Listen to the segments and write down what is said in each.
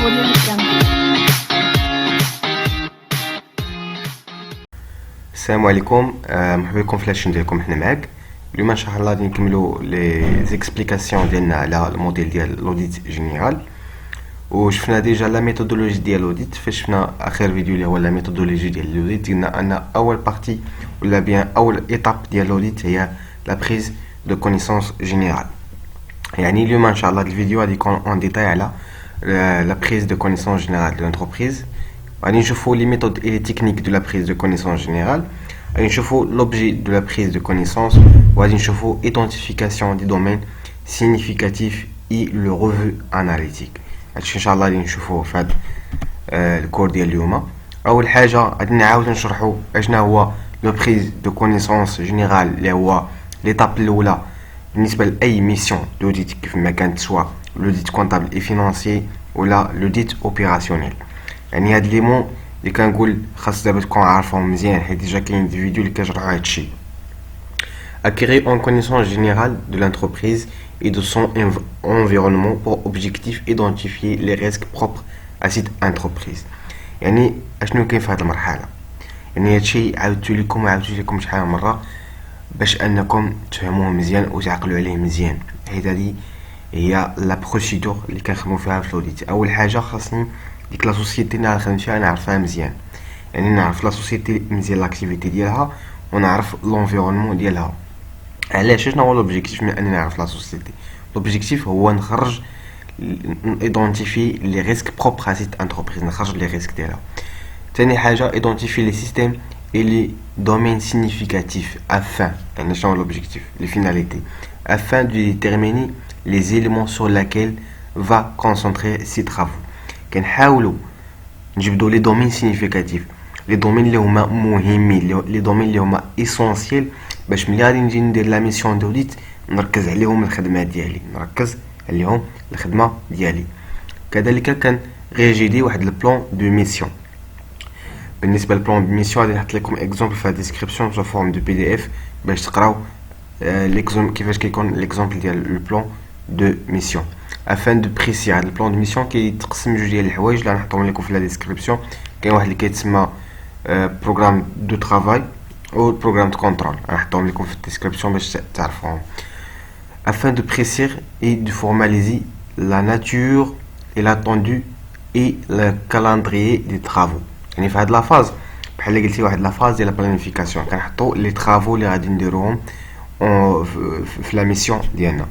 أوديو جدا. السلام عليكم، مرحبا بكم في لاشين ديالكم. حنا معاك اليوم ان شاء الله غادي نكملوا لي زيكسبليكاسيون ديالنا على الموديل ديال لوديت جينيرال. وشفنا ديجا لا ميثودولوجي ديال لوديت. فاش شفنا اخر فيديو اللي هو لا ميثودولوجي ديال لوديت، قلنا ان اول بارتي ولا بيان اول ايتاب ديال لوديت هي لا بريز دو كونيسونس جينيرال. يعني اليوم ان شاء الله الفيديو غادي يكون اون ديتاي على لا بريز دو كونيسونس جينيرال دو لونتربريز. غادي نشوفوا لي ميثود اي لي تكنيك دو لا بريز دو كونيسونس جينيرال. غادي نشوفوا l'objet de la prise de connaissance وغادي نشوفوا identification des domaines significatifs et le revue analytique. هادشي ان شاء الله غادي نشوفوه في هاد الكور ديال اليوم. اول حاجه غادي نعاود نشرحوا اشنا هو لو بريز دو كونيسونس جينيرال اللي هو ليطاب الاولى بالنسبه لاي ميسيون دوديت كيف ما كانت، سواء لوديت كونطابل اي فينانسيي ولا لوديت اوبيراسيونيل. يعني هاد لي مون اللي كنقول خاص دابا تكون عارفهم مزيان، حيت ديجا كاين دي فيديو اللي كيشرحوا هادشي. Acquérir une connaissance générale de l'entreprise et de son environnement pour objectif identifier les risques propres à cette entreprise. يعني اشنو كاين في هاد المرحله؟ يعني هادشي عاودت لكم شحال من مره باش انكم تفهموه مزيان وتعقلوا عليه مزيان، حيت هادي هي لا بروسيدور اللي كنخدموا فيها في لوديت. اول حاجه خاصني ديك لا سوسيتي اللي غنخدم فيها نعرفها مزيان، يعني نعرف لا سوسيتي مزيان لاكتيفيتي ديالها ونعرف لونفيرونمون ديالها. علاش؟ شنو هو لوبجيكتيف من اني نعرف لا سوسيتي؟ لوبجيكتيف هو نخرج ايدونتيفي لي ريسك بروبر ا سيت انتربريز، نخرج لي ريسك ديالها. ثاني حاجه ايدونتيفي لي سيستيم اي لي دومين سيغنيفيكاتيف افin، يعني شنو هو لوبجيكتيف؟ لي فيناليتي afin de déterminer les éléments sur lesquels va concentrer ses travaux. كنحاولوا نجبدوا لي دومين سيغنيفيكاتيف، لي دومين اللي هما مهمين، لي دومين اللي هما اسونسييل، باش ملي غادي نجي ندير لا ميسيون دوديت نركز عليهم الخدمه ديالي. كذلك كان ريجيدي واحد البلان دو ميسيون. بالنسبه للبلان دو ميسيون غادي نحط لكم اكزومبل في الديسكريبسيون سو فورم دو بي دي اف باش تقراو ليكزومبل كيفاش كيكون ليكزومبل ديال لو بلان دو ميسيون. afin de préciser هاد البلان دو ميسيون كيتقسم جوج ديال الحوايج اللي غنحطهم لكم في لا ديسكريبسيون. كاين واحد اللي كيتسمى بروغرام دو ترافاي ou le programme de contrôle. غنحطهم لكم في الديسكريبسيون باش تعرفوهم. afin de préciser et de formaliser la nature et l'attendu et le calendrier des travaux. يعني في هاد لا فاز بحال اللي قلتي واحد لا فاز ديال لا بلانيفيكاسيون كنحطوا لي طرافو اللي غادي نديروهم في لا ميسيون ديالنا.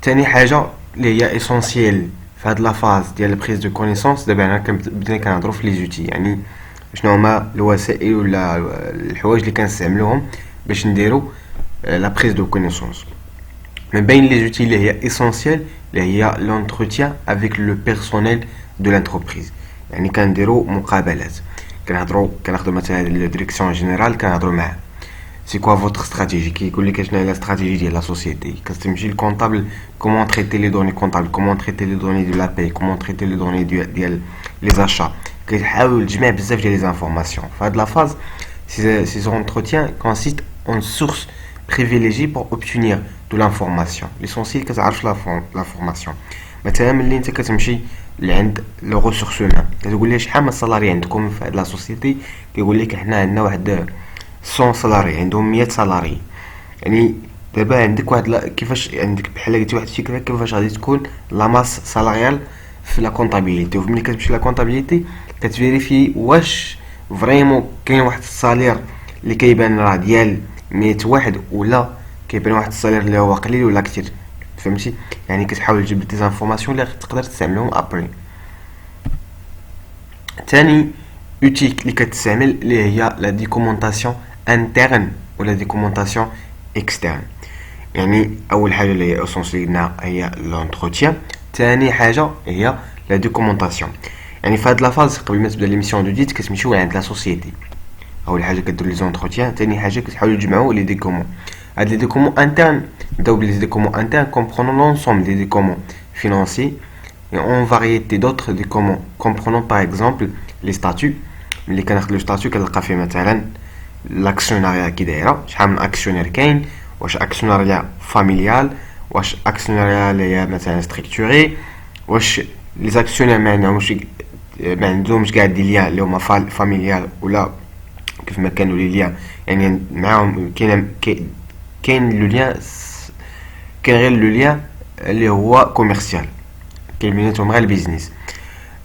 ثاني حاجه اللي هي اسونسييل في هاد لا فاز ديال البريز دو كونيسونس. دابا حنا بدينا كنهضروا في لي زوتي، يعني شنو هما الوسائل ولا الحوايج اللي كنستعملوهم باش نديرو لا بريز دو كونيسونس. من بين لي زوتي اللي هي اسونسييل اللي هي لونتروتيان افيك لو بيرسونيل دو لانتربريز، يعني كنديرو مقابلات، كناخدو مثلا لا ديريكسيون جينيرال كنهضروا معاه. سي كوا فوتر استراتيجي، كيقول لك شنو هي لا استراتيجي ديال لا سوسيتي. كتمشي للكونطابل كومون تريتي لي دوني كونطابل، كومون تريتي لي دوني دو لا باي، كومون تريتي لي دوني ديال لي زاشا. كيحاول تجمع بزاف ديال لي زانفورماسيون. فهاد لا فاز ces entretiens consistent en source privilégiée pour obtenir de l'information. L'essentiel كتعرف l'information. مثلا ملي انت كتمشي لعند لو ريسورس هومان كتقول ليه شحال من السالاري عندكم في هاد لا سوسيتي، كيقول لك حنا عندنا واحد 100 سالاري، عندهم 100 سالاري. يعني دابا عندك واحد كيفاش عندك بحال قلتي واحد الفكره كيفاش غادي تكون لا ماس سالاريال في لا كونطابيليتي. وملي كتمشي لا كونطابيليتي كتفيريفي واش فريمون كاين واحد الصالير اللي كيبان راه ديال 100 واحد، ولا كيبان واحد الصالير اللي هو قليل ولا كثير. فهمتي؟ يعني كتحاول تجيب دي انفورماسيون اللي تقدر تستعملهم ابري. ثاني اوتي اللي كتستعمل اللي هي لا دوكيومونطاسيون انترن ولا دوكيومونطاسيون اكسترن. يعني اول حاجه اللي هي اسونسيال هي لونتروتيان، ثاني حاجه هي لا دوكيومونطاسيون. يعني في هاد لا فاز قبل ما تبدا ليميسيون دوديت كتمشيو عند لا سوسيتي، اول حاجه كديروا لي زونتروتيان، ثاني حاجه كتحاولوا تجمعوا لي دوكيومون. هاد لي دوكيومون انترن نبداو بلي دوكيومون انترن comprenant l'ensemble des documents financiers et en variété d'autres documents comprenant par exemple les statuts. ملي كناخذ لو ستاتيو كنلقى فيه مثلا لاكسيوناريا كي دايره، شحال من اكسيونير كاين، واش اكسيوناريا فاميليال، واش اكسيوناريا اللي هي مثلا ستركتوري، واش لي زاكسيونير ما عندهمش كاع دي ليان اللي هما فاميليال ولا كيف ما كانوا لي ليان، يعني معاهم كاين لو ليان، كاين غير لو ليان اللي هو كوميرسيال، كاين بيناتهم غير البيزنس.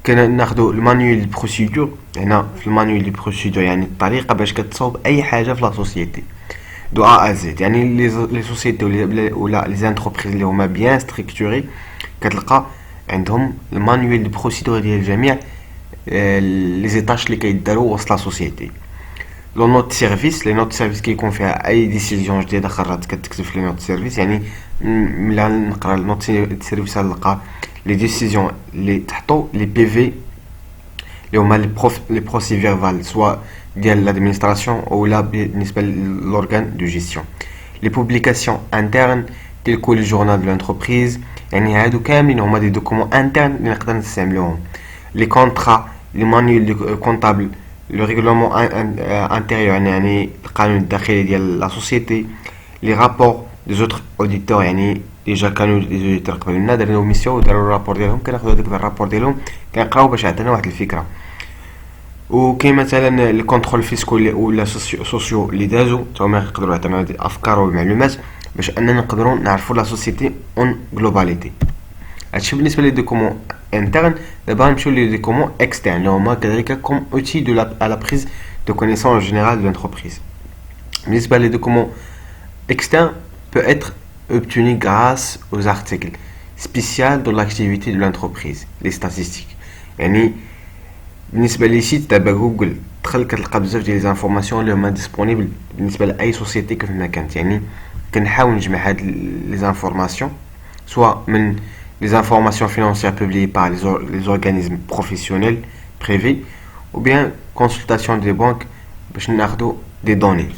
كناخدو المانيول دي بروسيدور. هنا في المانيول دي بروسيدور يعني الطريقه باش كتصاوب اي حاجه في لا سوسيتي دو ا زد. يعني لي سوسيتي ولا لي زانتربريز اللي هما بيان ستركتوري كتلقى عندهم المانيول دي بروسيدور ديال الجميع لي زيتاش اللي كيداروا وسط لا سوسيتي. لو نوت سيرفيس، لي نوت سيرفيس كيكون فيها اي ديسيزيون جديده خرجت كتكتب في لي نوت سيرفيس. يعني ملي نقرا النوت سيرفيس نلقى لي ديسيزيون اللي تحطوا لي بي في اللي هما لي بروسي فيربال سوا ديال لادمينستراسيون ولا بالنسبه للورغان دو جيستيون. لي بوبليكاسيون انترن تلكو لي جورنال دو لانتربريز، يعني هادو كاملين هما دي دوكومون انترن اللي نقدر نستعملوهم. لي كونطرا، لي مانيول دو كونطابل، لو ريغلومون انتيريور يعني القانون الداخلي ديال لا سوسيتي. لي رابور دي زوتر اوديتور، يعني ديجا كانوا لي اوديتور قبلنا داروا ميسيون وداروا الرابور ديالهم، كناخذوا داك الرابور ديالهم كنقراو باش يعطينا واحد الفكره. وكاين مثلا لي كونترول فيسكول ولا سوسيو اللي دازو تا هما يقدروا يعطيونا افكار والمعلومات باش اننا نقدروا نعرفوا لا سوسيتي اون جلوباليتي. هادشي بالنسبه لي دوكومون انترن. دابا نمشيو لي دوكومون اكسترن اللي هما كذلك كوم اوتي دو لا بريز دو كونيسونس جينيرال دو لانتربريز. بالنسبه لي دوكومون اكسترن peut être obtenu grâce aux articles spéciaux de l'activité de l'entreprise, les statistiques. يعني بالنسبه لي سيت تبع جوجل دخل كتلقى بزاف ديال لي انفورماسيون اللي هما ديسپونيبل بالنسبه لاي سوسيتي كيف ما كانت. يعني كنحاول نجمع هاد لي انفورماسيون سواء من لي انفورماسيون financières publiées par les organismes professionnels privés ou bien consultation des banques باش ناخدو دي دوني.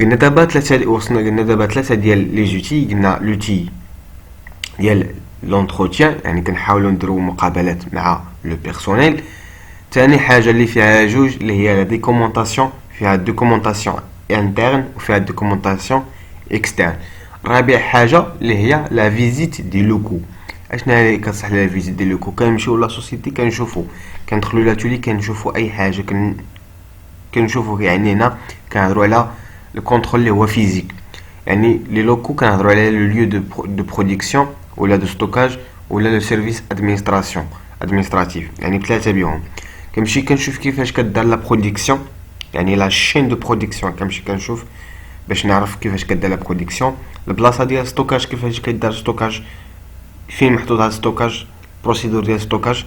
قلنا دابا ثلاثه ديال لي زوتي. قلنا لوتي ديال لونتروتيان، يعني كنحاولوا نديروا مقابلات مع لو بيرسونيل. ثاني حاجه اللي فيها جوج اللي هي لا دوكومونطاسيون، فيها دوكومونطاسيون انترن وفيها دوكومونطاسيون اكسترن. رابع حاجه اللي هي لا فيزيت دي لوكو. اشنا هي كتصح لا فيزيت دي لوكو؟ كنمشيو لا سوسيتي كنشوفوا، كندخلوا لاتولي كنشوفوا اي حاجه، كنشوفوا يعني هنا كنهضروا على le contrôle اللي هو فيزيك. يعني لي لوكو كنهضروا على لو ليو دو برودكسيون ولا دو ستوكاج ولا لو سيرفيس ادمينستراتيف، يعني بثلاثه بيهم. كنمشي كنشوف كيفاش كدار لا برودكسيون، يعني لا شين دو برودكسيون كنمشي كنشوف باش نعرف كيفاش كدار لا برودكسيون. البلاصه ديال ستوكاج كيفاش كيدار ستوكاج، فين محطوط هذا ستوكاج، بروسيدور ديال ستوكاج.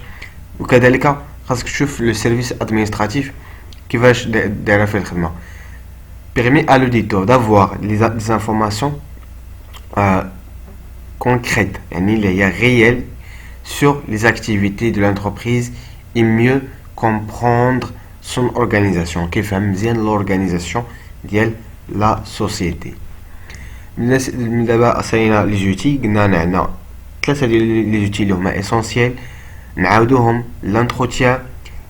وكذلك خاصك تشوف لو سيرفيس ادمينستراتيف كيفاش دايره فيه الخدمه. permet à l'auditeur d'avoir des informations concrètes, réelles sur les activités de l'entreprise et mieux comprendre son organisation, qui fait bien l'organisation de la société. دابا سالينا لي زوتي، قلنا عندنا ثلاثه ديال لي زوتي اللي هما اسونسييل نعاودوهم: l'entretien,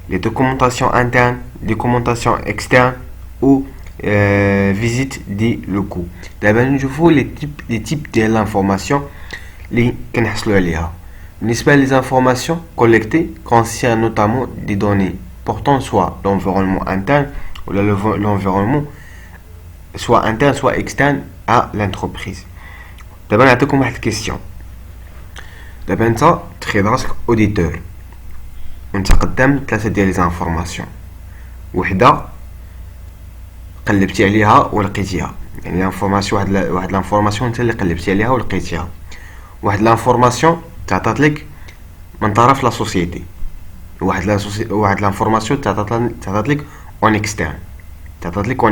les documentations internes, les documentations externes ou visite des locaux. دابا نشوفوا les types ديال l'information اللي كنحصلوا عليها. بالنسبه لي زانفورماسيون collectées concernent notamment des données portant soit l'environnement interne ou l'environnement soit interne soit externe à l'entreprise. دابا نعطيكم واحد الكيستيون. دابا انت تخيل راسك اوديتور وانت قدام ثلاثه ديال لي زانفورماسيون، وحده قلبتي عليها ولقيتيها، يعني لانفورماسيون واحد لانفورماسيون انت اللي قلبتي عليها ولقيتيها، واحد لانفورماسيون تعطات لك من طرف لا سوسيتي، واحد لانفورماسيون تعطات لك اون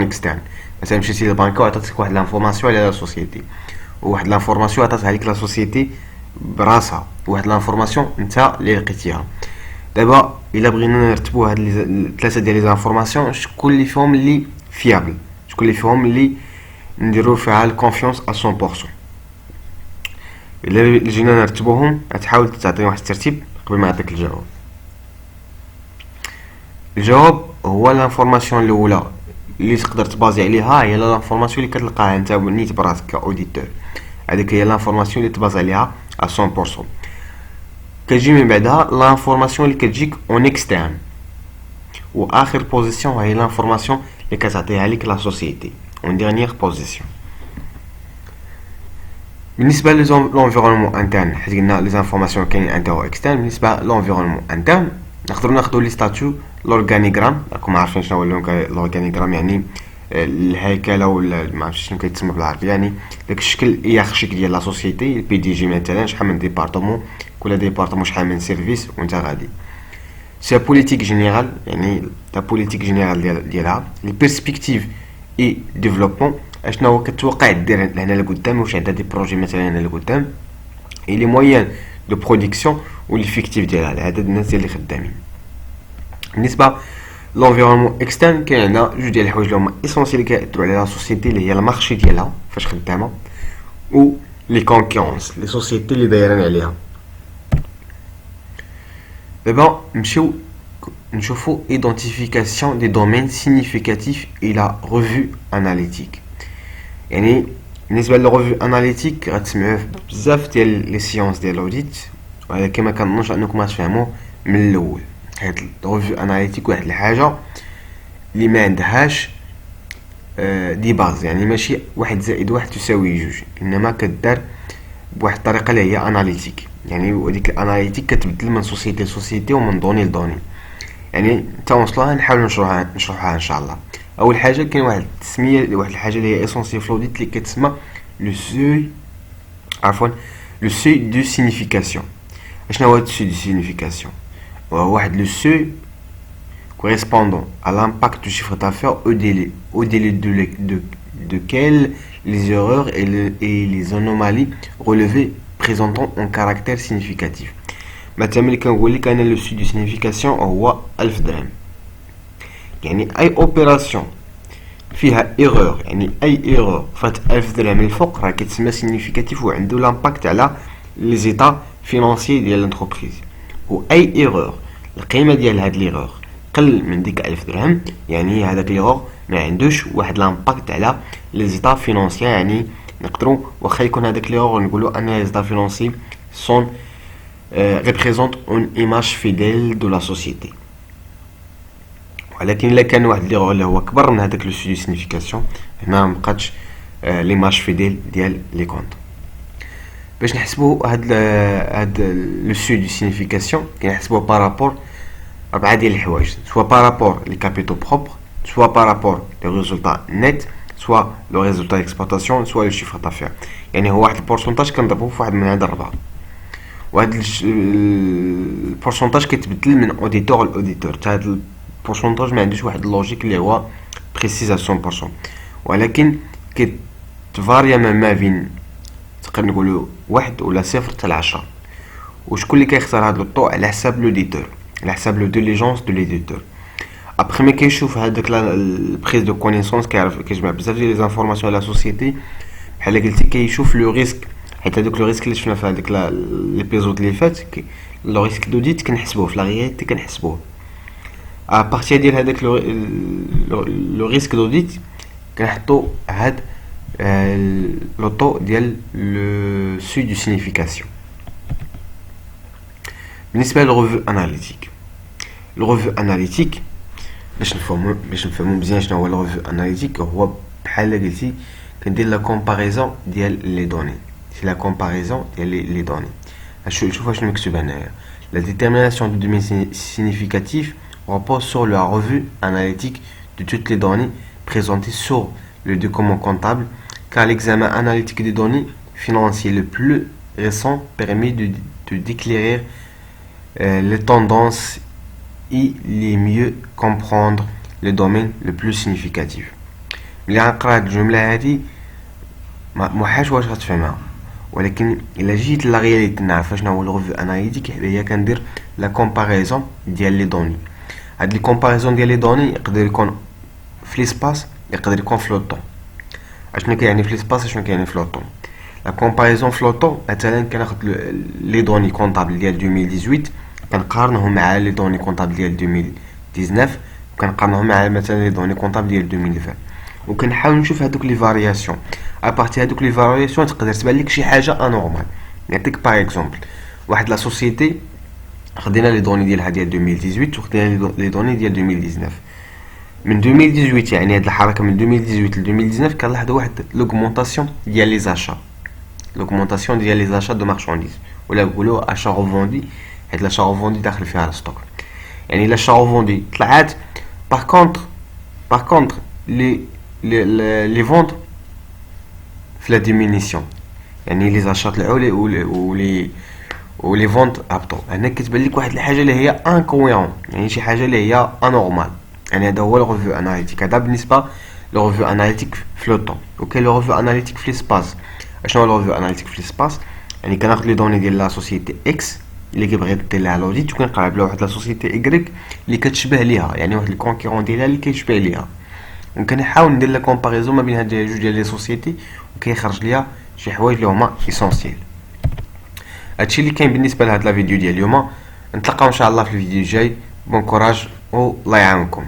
اكسترن، مثلا مشيتي للبنكه وعطاتك واحد لانفورماسيون على لا سوسيتي، وواحد لانفورماسيون عطاتها لك لا سوسيتي براسها، وواحد لانفورماسيون انت اللي لقيتيها. دابا الا بغينا نرتبوا هاد الثلاثه ديال لي زانفورماسيون، شكون اللي فيهم اللي فيابل، شكون اللي فيهم اللي نديرو فيها الكونفيونس 100%. الا جينا نرتبوهم غتحاول تعطي واحد الترتيب قبل ما نعطيك الجواب. الجواب هو لانفورماسيون الاولى اللي تقدر تبازي عليها، هي لانفورماسيون اللي كتلقاها انت نيت براسك كاوديتور. هذيك هي لانفورماسيون اللي تبازي عليها à 100%. كتجي من بعدها l'information اللي كتجيك en externe. واخر بوزيسيون هي l'information اللي كتعطيها لك لا سوسيتي en dernière position. بالنسبه للانفيرونمون انترن حيت قلنا لي زانفورماسيون كاينين انترن و اكسترن. بالنسبه للانفيرونمون انترن نقدروا ناخذوا لي ستاتيو لورغانيغرام. راكم عارفين شنو هو لورغانيغرام، يعني الهيكله ولا ما عرفتش شنو كيتسمى بالعربي، يعني داك الشكل هيرارشيك ديال لا سوسيتي. البي دي جي مثلا شحال من ديبارتمون، كل ديبارتمون شحال من سيرفيس وانت غادي. سي بوليتيك جينيرال، يعني لا بوليتيك جينيرال ديالها لي بيرسبكتيف اي ديفلوبمون، اشنو هو كتوقع دير هنا لقدام، واش عندها دي بروجي مثلا هنا لقدام، اي لي مويان دو برودكسيون و ليفيكتيف ديالها، العدد الناس اللي خدامين. بالنسبه لونفيرونمون اكسترن كاين عندنا جوج ديال الحوايج اللي هما اسونسيال اللي كيأثروا على لا سوسيتي، اللي هي المارشي ديالها فاش خدامه، و لي كونكورونس لي سوسيتي اللي دايرين عليها. دابا نمشيو نشوفو identification des domaines significatifs et la revue analytique. يعني بالنسبه للريفيو اناليتيك غتسمعوا بزاف ديال لي سيونس ديال الاوديت، ولكن ما كنظنش انكم غتفهموا من الاول. حيت الريفيو اناليتيك واحد الحاجه اللي ما عندهاش دي باز، يعني ماشي 1+1=2، انما كدار بواحد الطريقه اللي هي اناليتيك. يعني وديك الاناليتيك كتبدل من سوسيتي لسوسيتي ومن دوني لدوني. يعني توصلوها نحاولوا نشرحها ان شاء الله. اول حاجه كاين واحد التسميه، واحد الحاجه اللي هي اسونسيال في الاوديت اللي كتسمى لو سوي، عفوا لو سوي دو سينيفيكاسيون. اشنو هو لو سوي دو سينيفيكاسيون؟ هو واحد لو سوي correspondant à l'impact du chiffre d'affaires au délai duquel les erreurs et les anomalies relevées présentant un caractère significatif. مثلا ملي كنقول لك انا لو سوي دو سينيفيكاسيون هو 1000 درهم، يعني اي اوبيراسيون فيها ايرور، يعني اي ايرور فات 1000 درهم الفوق راه كتسمى سينيفيكاتيف وعنده لامباكت على لي زيتا فينانسيي ديال لونتربريز. و اي ايرور القيمه ديال هاد ليرور قل من ديك 1000 درهم، يعني هذاك ليرور ما عندوش واحد لامباكت على لي زيتا فينانسيي. يعني نقدروا واخا يكون هذاك ليرور نقولوا ان لي زيتا فينانسيي سون représente une image fidèle de la société. ولكن الا كان واحد ليغور اللي هو كبر من هذاك لو سوي دو سينيفيكاسيون، هنا ما بقاتش ليماج فيديل ديال لي كونط. باش نحسبوا هاد لو سوي دو سينيفيكاسيون كنحسبوه بارابور 4 ديال الحوايج، سوا بارابور لي كابيتو بروبر، سوا بارابور لي ريزولطا نيت، سوا لو ريزولطا ديكسبلوطاسيون، سوا لو شيفر دافير. يعني هو واحد البورسونتاج كنضربوه في واحد من هاد الربعه، وهاد البورسونتاج كيتبدل من اوديتور لاوديتور. هاد البورسونتاج ما عندوش واحد اللوجيك اللي هو بريسيز 100%، ولكن كيتفاريا ما بين تقدر نقولوا 1 ولا 0 حتى ل 10. وشكون اللي كيختار هاد الطو على حساب لوديتور، على حساب لو ديليجونس دو ليديتور. ابخي ما كيشوف هذاك البريز دو كونيسونس، كيعرف كيجمع بزاف ديال لي زانفورماسيون على سوسيتي بحال قلتي، كيشوف لو ريسك. حيت هذوك لو ريسك اللي شفنا في هذيك ليبيزود اللي فات، لو ريسك دوديت كنحسبوه في لا رياليتي، كنحسبوه ا بارتي ديال هذاك لو ريسك دوديت كنحطوا هاد لو طو ديال لو سوي دو سينيفيكاسيون. بالنسبه للريفيو اناليتيك، الريفيو اناليتيك باش نفهموا مزيان شنو هو الريفيو اناليتيك، هو بحال قلتي كندير لا كومباريزون ديال لي دوني. C'est la comparaison des données. Je vois ce la détermination du domaine significatif repose sur la revue analytique de toutes les données présentées sur le document comptable, car l'examen analytique des données financières le plus récent permet de d'éclairer les tendances et les mieux comprendre le domaine le plus significatif. اللي غنقرا هاد الجملة هادي ما حاش واش غتفهمها، ولكن الا جيت لا رياليتي نعرف شنو هو الريفيو اناليتيك، هي كندير لا كومباريزون ديال لي دوني. هاد لي كومباريزون ديال لي دوني يقدر يكون في ليسباس، يقدر يكون في لوطون. اشنو كيعني في ليسباس، اشنو كيعني في لوطون؟ لا كومباريزون في لوطون مثلا كناخذ لي دوني كونطابل ديال 2018 كنقارنهم مع لي دوني كونطابل ديال 2019 وكنقارنهم مع مثلا لي دوني كونطابل ديال 2020، وكنحاول نشوف هذوك لي فارياسيون. ابارتي هذوك لي فارياسيون تقدر تبان لك شي حاجه انورمال، نعطيك باغ اكزومبل واحد لا سوسيتي خدينا لي دوني ديالها ديال 2018 وخدينا لي دوني ديال 2019. من 2018 يعني هاد الحركه من 2018 ل 2019 كنلاحظوا واحد لوغمونطاسيون ديال لي زاشا، لوغمونطاسيون ديال لي زاشا دو مارشانديز ولا نقولوا اشا روفوندي، حيت لاشا روفوندي داخل فيها الستوك. يعني لاشا روفوندي طلعات. باغ كونطخ لي فونت في لا ديمينيسيون، يعني لي زاشا طلعوا لي ولي فونت هبطوا. هنا كتبان لك واحد الحاجه اللي هي انكويرون، يعني شي حاجه اللي هي انورمال. يعني هذا هو الريفيو اناليتيك، هذا بالنسبه لو ريفيو اناليتيك في لو طون. وكاين لو ريفيو اناليتيك في ليسباس. اشنو هو لو ريفيو اناليتيك في ليسباس؟ يعني كناخذ لي دوني ديال لا سوسيتي اكس اللي كيبغي يدير لها لوديت، وكنقلب له واحد لا سوسيتي ايكغيك اللي كتشبه ليها، يعني واحد الكونكورون ديالها اللي كيشبه ليها، وكنحاول ندير لا كومباريزون ما بين هاد جوج ديال لي سوسيتي، وكيخرج ليا شي حوايج اللي هما اسونسييل. هادشي اللي كاين بالنسبه لهاد لا فيديو ديال اليوم. نتلاقاو ان شاء الله في الفيديو الجاي. بون كوراج والله يعاونكم.